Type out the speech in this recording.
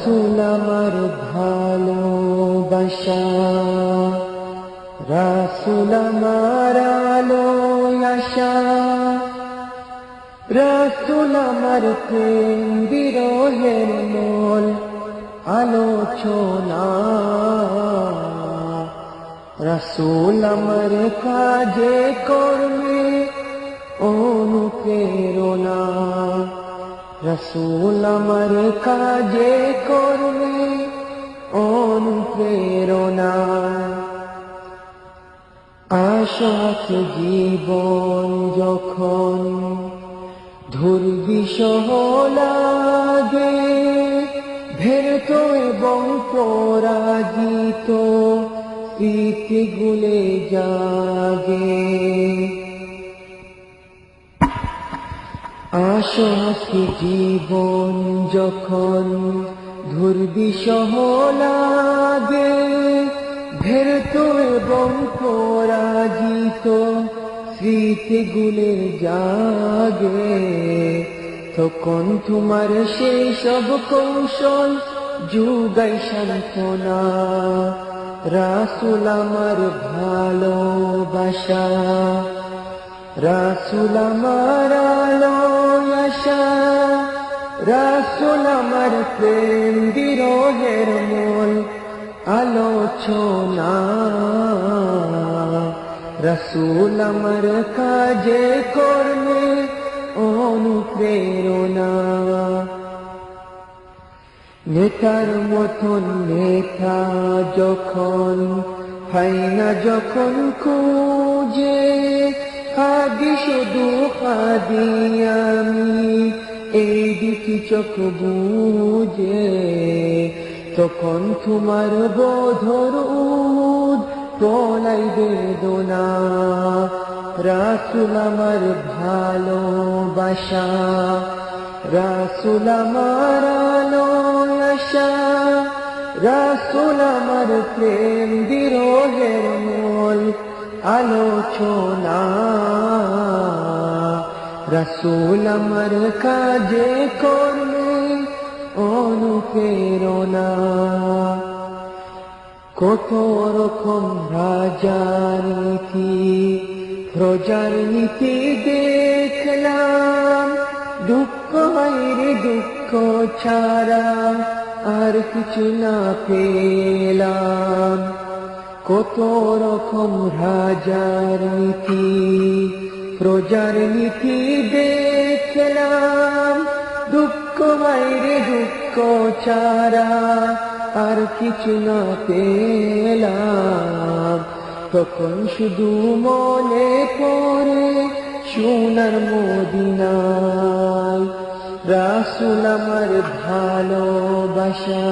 রাসূল আমার ভালোবাসা, রাসূল আমার আলোয় আশা, রাসূল আমার প্রেম বিরহের মূল আলোচনা, রাসূল আমার কাজে কর্মে অনুপ্রেরণা, রাসূল আমার কাজে কর্মে অনুপ্রেরণা। আশাত জীবন যখন দুর্বিষহ লাগে, ভেরত এবং পরাজিত স্মৃতিগুলো জাগে। আশাতি জীবন যখন দুর্বিষহ লাগে, ভেরত এবং পরাজিত স্মৃতিগুলো জাগে, তখন তোমার সেই সব কৌশল যুগায় সান্ত্বনা। রাসূল আমার ভালোবাসা, রাসূল আমার আলোয় আশা, রাসূল আমার প্রেম বিরহের মূল আলোচনা, রাসূল আমার কাজে কর্মে অনুপ্রেরণা। নেতার মতন নেতা যখন হয় না যখন খুঁজে, হাদি শুধু হাদি আমি এই দিকে চোখ বুঝে, তখন তোমার বোধর উদ তোলাই বেদনা। রাসূল আমার ভালোবাসা, রাসূল আমার আলোয় আশা, রাসূল আমার প্রেম বিরহের মূল আলোচনা, রাসূল আমার কাজে কর্মে অনুপ্রেরণা। কত রকম রাজার নীতি প্রজার নীতি দেখলাম, দুঃখ হায়রে দুঃখ ছাড়া আর কিছু না পেলাম। কত রকম রাজার নীতি প্রজার নীতি দেখলাম, দুঃখ হায়রে দুঃখ ছাড়া আর কিছু না পেলাম। তখন শুধু মনে পড়ে সোনার মদিনায়, রাসূল আমার ভালোবাসা,